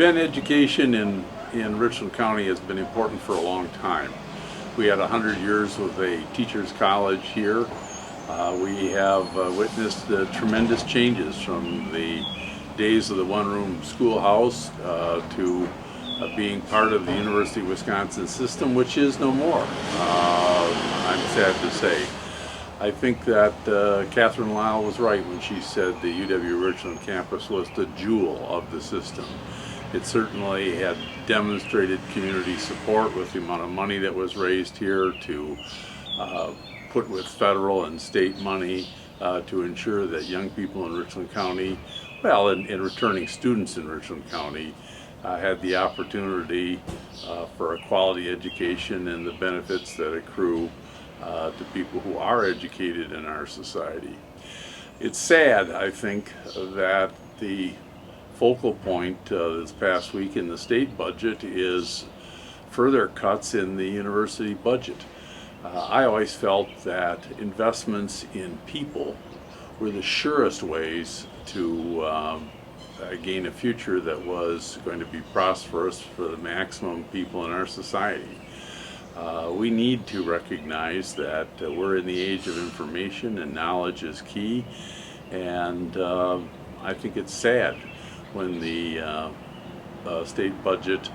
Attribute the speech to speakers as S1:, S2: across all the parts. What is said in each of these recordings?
S1: Ben, education in Richland County has been important for a long time. We had 100 years with a teacher's college here. We have witnessed tremendous changes from the days of the one-room schoolhouse to being part of the University of Wisconsin system, which is no more, I'm sad to say. I think that Catherine Lyle was right when she said the UW Richland campus was the jewel of the system. It certainly had demonstrated community support with the amount of money that was raised here to put with federal and state money to ensure that young people in Richland County, well, and returning students in Richland County, had the opportunity for a quality education and the benefits that accrue to people who are educated in our society. It's sad, I think, that the focal point this past week in the state budget is further cuts in the university budget. I always felt that investments in people were the surest ways to gain a future that was going to be prosperous for the maximum people in our society. We need to recognize that we're in the age of information and knowledge is key, and I think it's sad when the state budget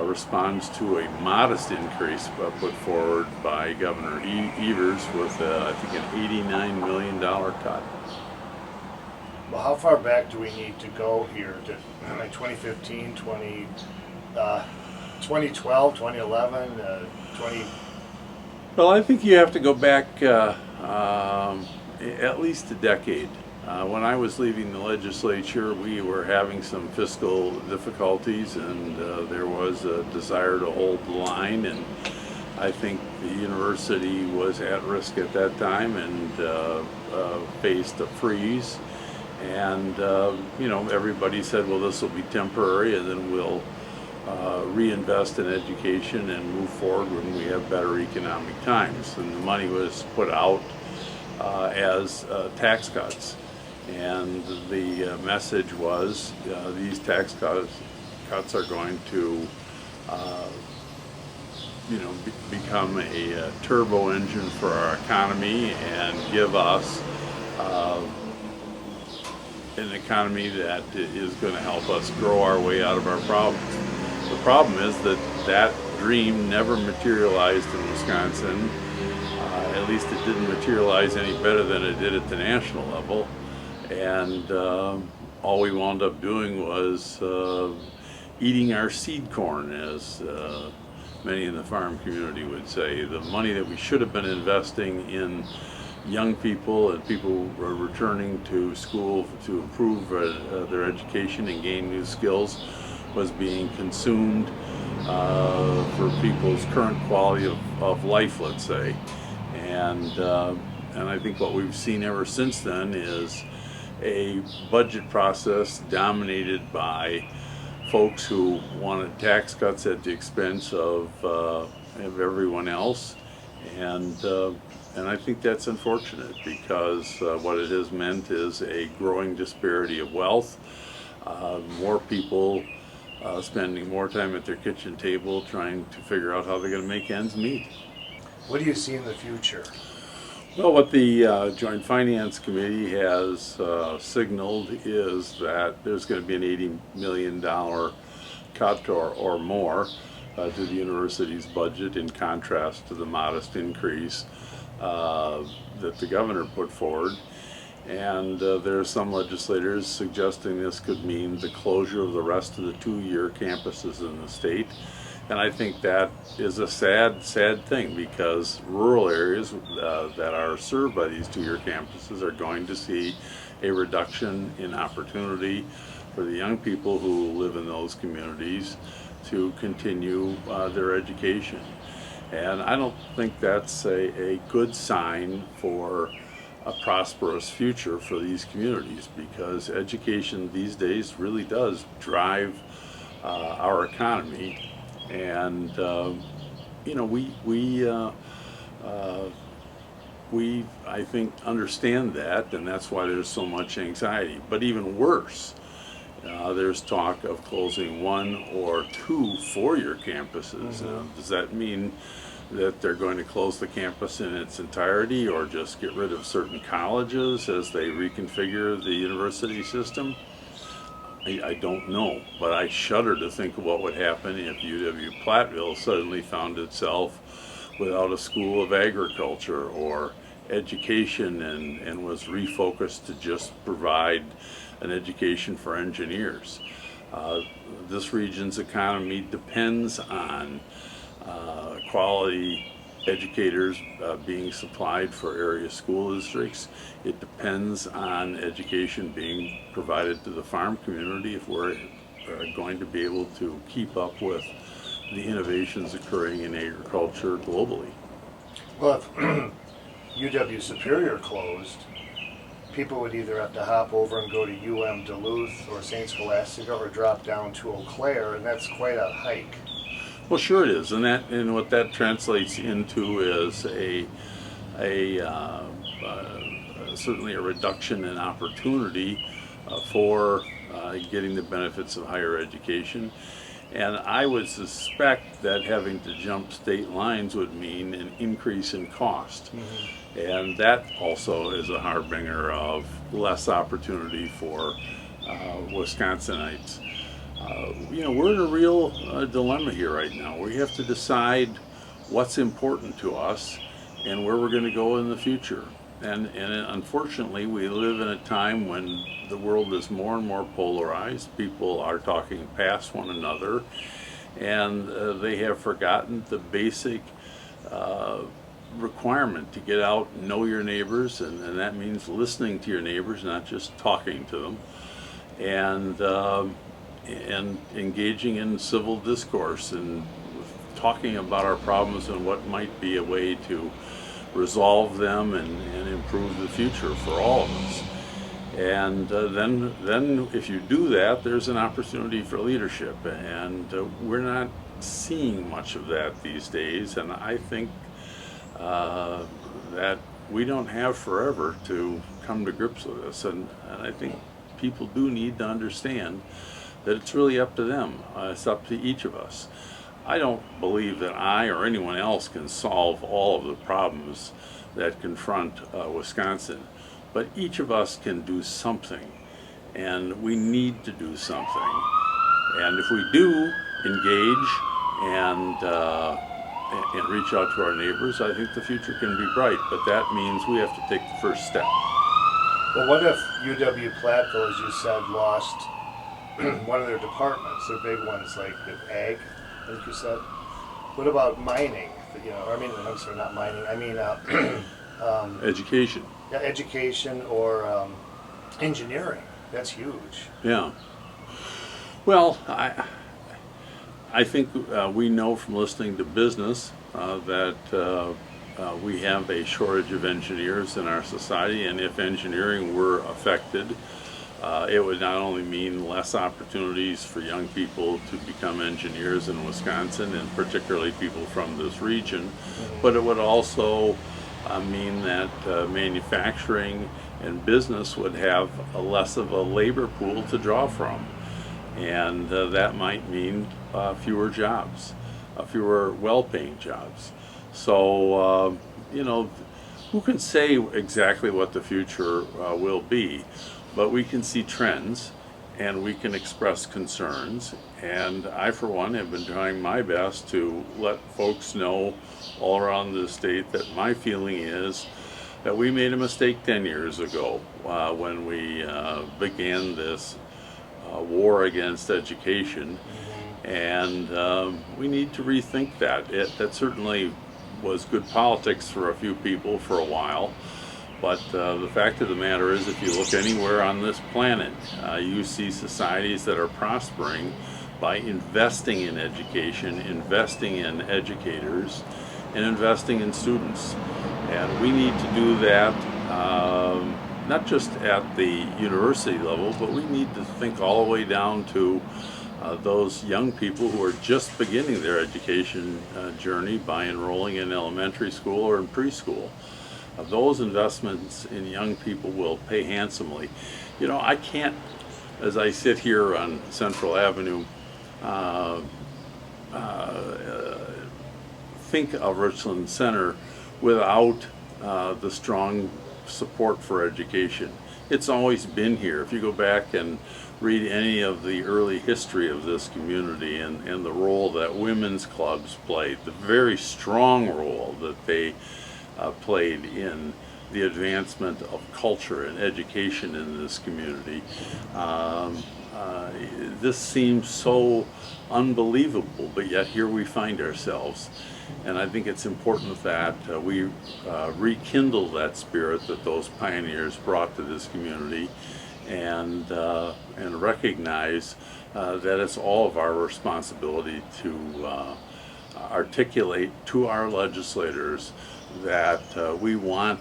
S1: responds to a modest increase put forward by Governor Evers with I think an $89 million cut.
S2: Well, how far back do we need to go here to like 2015, 2012, 2011, 20?
S1: Well, I think you have to go back at least a decade. When I was leaving the legislature, we were having some fiscal difficulties, and there was a desire to hold the line, and I think the university was at risk at that time and faced a freeze. And everybody said, well, this will be temporary, and then we'll reinvest in education and move forward when we have better economic times. And the money was put out as tax cuts. And the message was these tax cuts are going to become a turbo engine for our economy and give us an economy that is going to help us grow our way out of our problems. The problem is that dream never materialized in Wisconsin. At least it didn't materialize any better than it did at the national level. And all we wound up doing was eating our seed corn, as many in the farm community would say. The money that we should have been investing in young people and people who are returning to school to improve their education and gain new skills was being consumed for people's current quality of life, let's say. And I think what we've seen ever since then is a budget process dominated by folks who wanted tax cuts at the expense of everyone else, and I think that's unfortunate because what it has meant is a growing disparity of wealth, more people spending more time at their kitchen table trying to figure out how they're going to make ends meet.
S2: What do you see in the future?
S1: Well, what the Joint Finance Committee has signaled is that there's going to be an $80 million cut or more to the university's budget, in contrast to the modest increase that the governor put forward. And there are some legislators suggesting this could mean the closure of the rest of the two-year campuses in the state. And I think that is a sad, sad thing, because rural areas that are served by these two-year campuses are going to see a reduction in opportunity for the young people who live in those communities to continue their education. And I don't think that's a good sign for a prosperous future for these communities, because education these days really does drive our economy. And we I think understand that, and that's why there's so much anxiety. But even worse, There's talk of closing 1 or 2 four-year campuses. Does that mean that they're going to close the campus in its entirety, or just get rid of certain colleges as they reconfigure the university system? I don't know, but I shudder to think of what would happen if UW Platteville suddenly found itself without a school of agriculture or education, and was refocused to just provide an education for engineers. This region's economy depends on quality educators being supplied for area school districts. It depends on education being provided to the farm community if we're going to be able to keep up with the innovations occurring in agriculture globally.
S2: Well, if UW Superior closed, people would either have to hop over and go to Duluth or St. Scholastica, or drop down to Eau Claire, and that's quite a hike.
S1: Well, sure it is, and what that translates into is certainly a reduction in opportunity for getting the benefits of higher education. And I would suspect that having to jump state lines would mean an increase in cost. And that also is a harbinger of less opportunity for Wisconsinites. We're in a real dilemma here right now. We have to decide what's important to us and where we're going to go in the future. And unfortunately, we live in a time when the world is more and more polarized. People are talking past one another, and they have forgotten the basic requirement to get out and know your neighbors, and that means listening to your neighbors, not just talking to them, and engaging in civil discourse and talking about our problems and what might be a way to resolve them and improve the future for all of us. And then if you do that, there's an opportunity for leadership, and we're not seeing much of that these days. And I think that we don't have forever to come to grips with this, and I think people do need to understand that it's really up to them. It's up to each of us. I don't believe that I or anyone else can solve all of the problems that confront Wisconsin, but each of us can do something, and we need to do something. And if we do engage and reach out to our neighbors, I think the future can be bright, but that means we have to take the first step.
S2: Well, what if UW Platteville, as you said, lost one of their departments, their big ones, like the ag, I think you said? What about mining? I'm sorry, not mining. I mean,
S1: Education.
S2: Yeah, education or engineering. That's huge.
S1: Yeah. Well, I think we know from listening to business that we have a shortage of engineers in our society, and if engineering were affected, it would not only mean less opportunities for young people to become engineers in Wisconsin, and particularly people from this region, but it would also mean that manufacturing and business would have less of a labor pool to draw from. And that might mean fewer jobs, fewer well-paying jobs. So, who can say exactly what the future will be? But we can see trends, and we can express concerns, and I, for one, have been trying my best to let folks know all around the state that my feeling is that we made a mistake 10 years ago when we began this war against education, and we need to rethink that. That certainly was good politics for a few people for a while. But the fact of the matter is, if you look anywhere on this planet, you see societies that are prospering by investing in education, investing in educators, and investing in students. And we need to do that not just at the university level, but we need to think all the way down to those young people who are just beginning their education journey by enrolling in elementary school or in preschool. Those investments in young people will pay handsomely. I can't as I sit here on Central Avenue, uh, think of Richland Center without the strong support for education. It's always been here. If you go back and read any of the early history of this community and the role that women's clubs played, the very strong role that they played in the advancement of culture and education in this community, this seems so unbelievable, but yet here we find ourselves. And I think it's important that we rekindle that spirit that those pioneers brought to this community, and recognize that it's all of our responsibility to articulate to our legislators that we want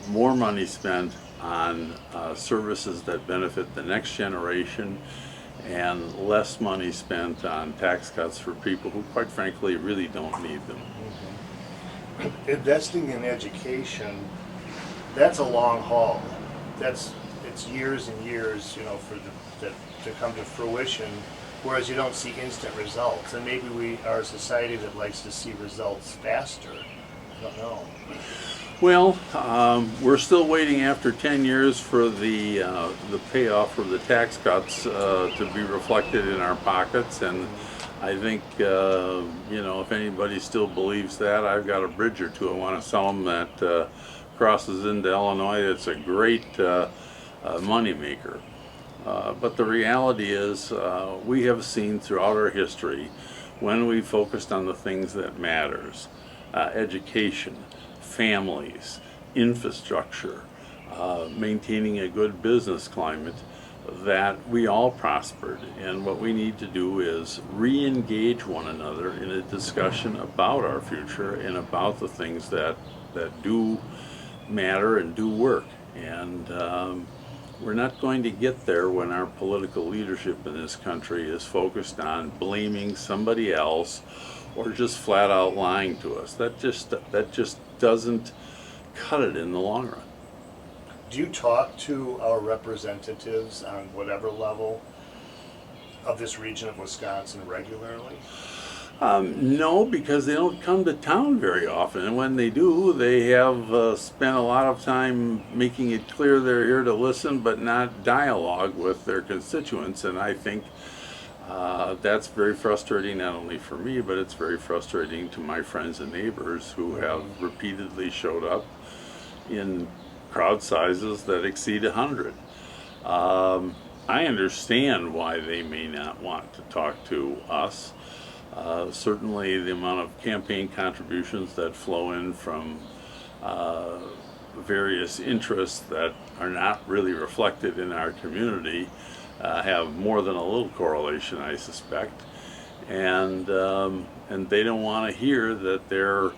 S1: more money spent on services that benefit the next generation, and less money spent on tax cuts for people who, quite frankly, really don't need them.
S2: Mm-hmm. Investing in education, that's a long haul. It's years and years, for to come to fruition, whereas you don't see instant results. And maybe we are a society that likes to see results faster. I don't know.
S1: Well, we're still waiting after 10 years for the payoff for the tax cuts to be reflected in our pockets, and I think if anybody still believes that, I've got a bridge or two I want to sell them that crosses into Illinois. It's a great money maker. But the reality is, we have seen throughout our history, when we focused on the things that matters, education, families, infrastructure, maintaining a good business climate, that we all prospered. And what we need to do is re-engage one another in a discussion about our future and about the things that do matter and do work. And we're not going to get there when our political leadership in this country is focused on blaming somebody else or just flat out lying to us. That just doesn't cut it in the long run.
S2: Do you talk to our representatives on whatever level of this region of Wisconsin regularly?
S1: No, because they don't come to town very often, and when they do, they have spent a lot of time making it clear they're here to listen but not dialogue with their constituents, and I think that's very frustrating, not only for me, but it's very frustrating to my friends and neighbors who have repeatedly showed up in crowd sizes that exceed 100. I understand why they may not want to talk to us. Certainly the amount of campaign contributions that flow in from various interests that are not really reflected in our community have more than a little correlation, I suspect, and they don't want to hear that their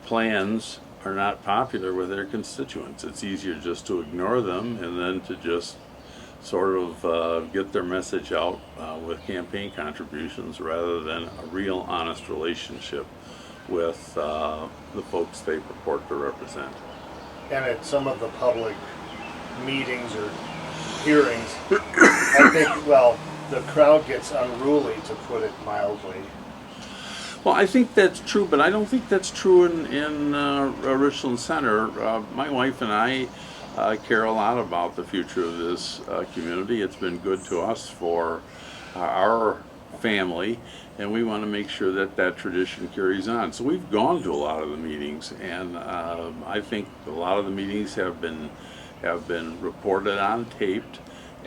S1: plans are not popular with their constituents. It's easier just to ignore them and then to just sort of get their message out with campaign contributions rather than a real honest relationship with the folks they purport to represent.
S2: And at some of the public meetings or hearings, I think, the crowd gets unruly, to put it mildly.
S1: Well, I think that's true, but I don't think that's true in Richland Center. My wife and I care a lot about the future of this community. It's been good to us for our family, and we want to make sure that that tradition carries on. So we've gone to a lot of the meetings, and I think a lot of the meetings have been reported on, taped,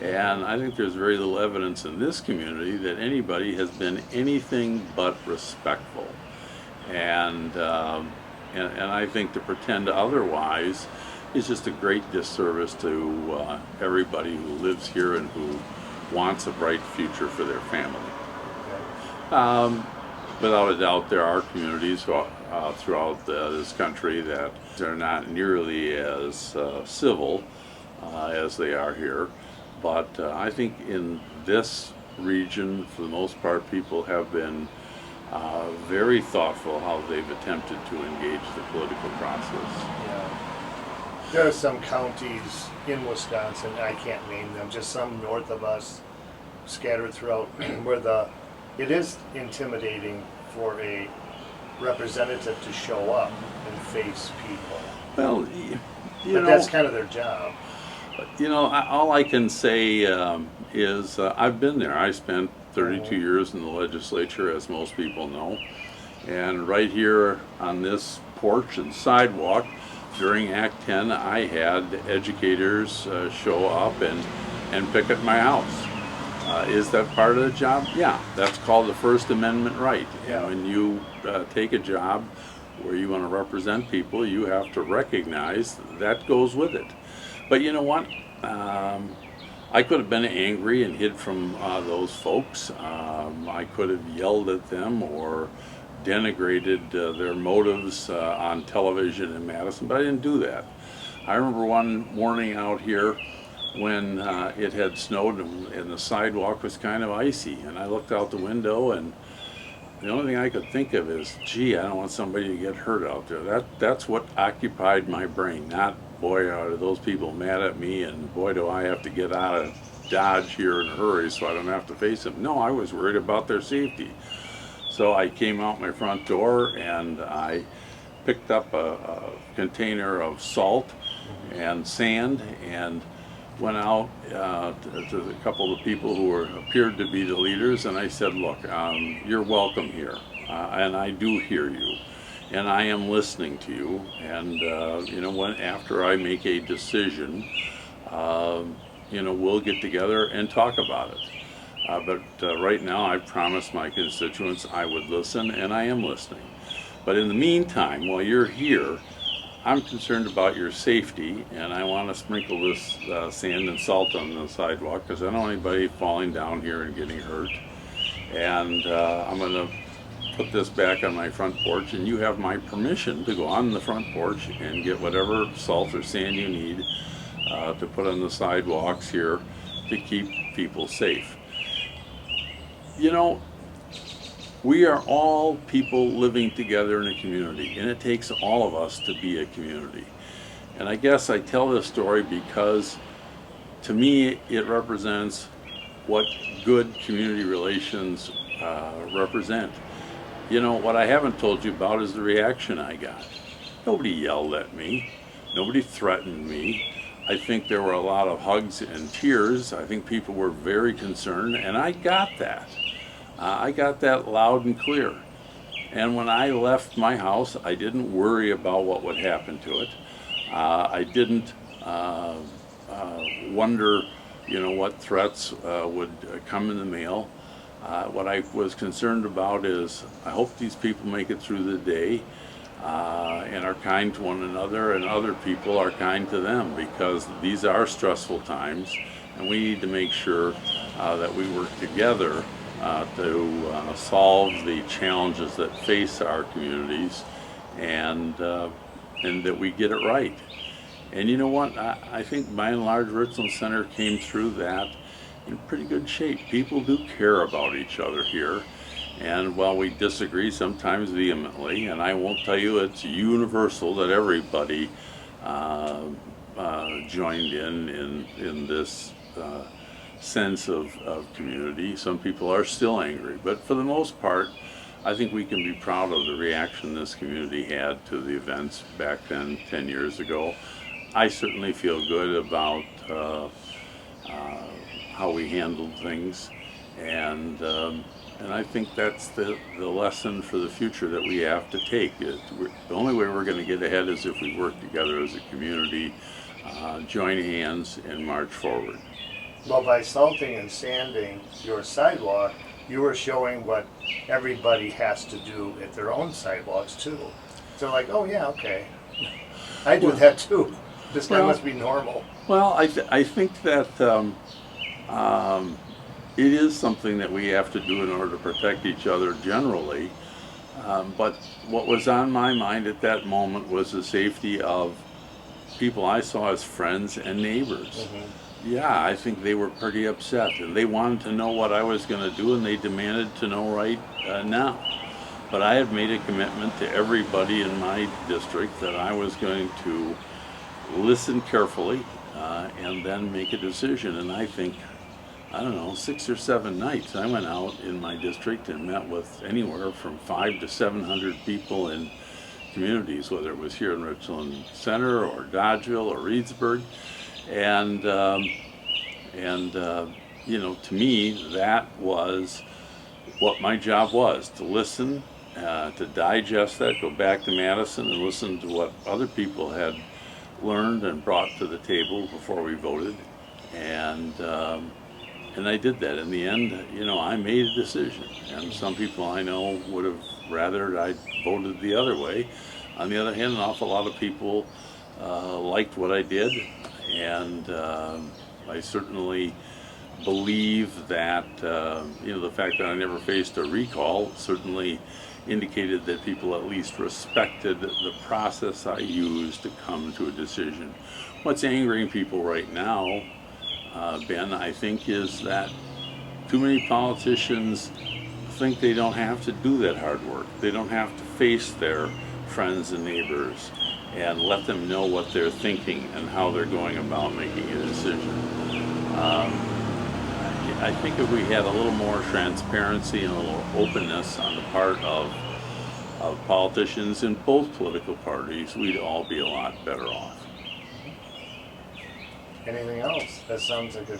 S1: and I think there's very little evidence in this community that anybody has been anything but respectful. And I think to pretend otherwise is just a great disservice to everybody who lives here and who wants a bright future for their family. Without a doubt, there are communities throughout this country that are not nearly as civil as they are here. But I think in this region, for the most part, people have been very thoughtful how they've attempted to engage the political process.
S2: Yeah. There are some counties in Wisconsin, I can't name them, just some north of us, scattered throughout, where it is intimidating for a representative to show up and face people.
S1: Well,
S2: But that's kind of their job.
S1: all I can say is I've been there. I spent 32 years in the legislature, as most people know. And right here on this porch and sidewalk, during Act 10, I had educators show up and picket my house. Is that part of the job? Yeah, that's called the First Amendment right.
S2: Yeah.
S1: And when you take a job where you want to represent people, you have to recognize that goes with it. But you know what? I could have been angry and hid from those folks. I could have yelled at them or denigrated their motives on television in Madison, but I didn't do that. I remember one morning out here when it had snowed and the sidewalk was kind of icy, and I looked out the window, and the only thing I could think of is, gee, I don't want somebody to get hurt out there. That's what occupied my brain, not, boy, are those people mad at me, and boy, do I have to get out of Dodge here in a hurry so I don't have to face them. No, I was worried about their safety. So I came out my front door and I picked up a container of salt and sand and went out to a couple of the people who appeared to be the leaders, and I said, look, you're welcome here, and I do hear you, and I am listening to you, and after I make a decision, we'll get together and talk about it. But right now I promised my constituents I would listen, and I am listening. But in the meantime, while you're here, I'm concerned about your safety, and I want to sprinkle this sand and salt on the sidewalk because I don't want anybody falling down here and getting hurt. And I'm going to put this back on my front porch, and you have my permission to go on the front porch and get whatever salt or sand you need to put on the sidewalks here to keep people safe. We are all people living together in a community, and it takes all of us to be a community. And I guess I tell this story because, to me, it represents what good community relations represent. What I haven't told you about is the reaction I got. Nobody yelled at me. Nobody threatened me. I think there were a lot of hugs and tears. I think people were very concerned, and I got that. I got that loud and clear. And when I left my house, I didn't worry about what would happen to it. I didn't wonder, what threats would come in the mail. What I was concerned about is I hope these people make it through the day and are kind to one another, and other people are kind to them, because these are stressful times, and we need to make sure that we work together to solve the challenges that face our communities, and that we get it right. And you know what? I think by and large Richland Center came through that in pretty good shape. People do care about each other here, and while we disagree sometimes vehemently, and I won't tell you it's universal that everybody joined in this sense of community. Some people are still angry, but for the most part, I think we can be proud of the reaction this community had to the events back then, 10 years ago. I certainly feel good about how we handled things, and I think that's the lesson for the future that we have to take. The only way we're going to get ahead is if we work together as a community, join hands, and march forward.
S2: Well, by salting and sanding your sidewalk, you were showing what everybody has to do at their own sidewalks too. So like, oh yeah, okay. I do that too. This guy must be normal.
S1: Well, I think that it is something that we have to do in order to protect each other generally. But what was on my mind at that moment was the safety of people I saw as friends and neighbors. Yeah, I think they were pretty upset, and they wanted to know what I was going to do, and they demanded to know right now. But I had made a commitment to everybody in my district that I was going to listen carefully, and then make a decision. And I think, I don't know, 6 or 7 nights I went out in my district and met with anywhere from 500 to 700 people in communities, whether it was here in Richland Center or Dodgeville or Reedsburg. And you know, to me, that was what my job was, to listen, to digest that, go back to Madison and listen to what other people had learned and brought to the table before we voted. And I did that. In the end, you know, I made a decision. And some people I know would have rather I voted the other way. On the other hand, an awful lot of people liked what I did. And I certainly believe that, you know, the fact that I never faced a recall certainly indicated that people at least respected the process I used to come to a decision. What's angering people right now, Ben, I think, is that too many politicians think they don't have to do that hard work. They don't have to face their friends and neighbors and let them know what they're thinking and how they're going about making a decision. I think if we had a little more transparency and a little openness on the part of politicians in both political parties, we'd all be a lot better off.
S2: Anything else? That sounds like a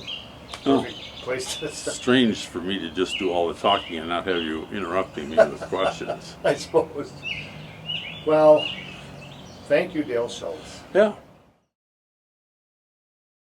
S2: perfect place to start.
S1: Strange for me to just do all the talking and not have you interrupting me with questions.
S2: I suppose. Well, thank you, Dale Schultz.
S1: Yeah,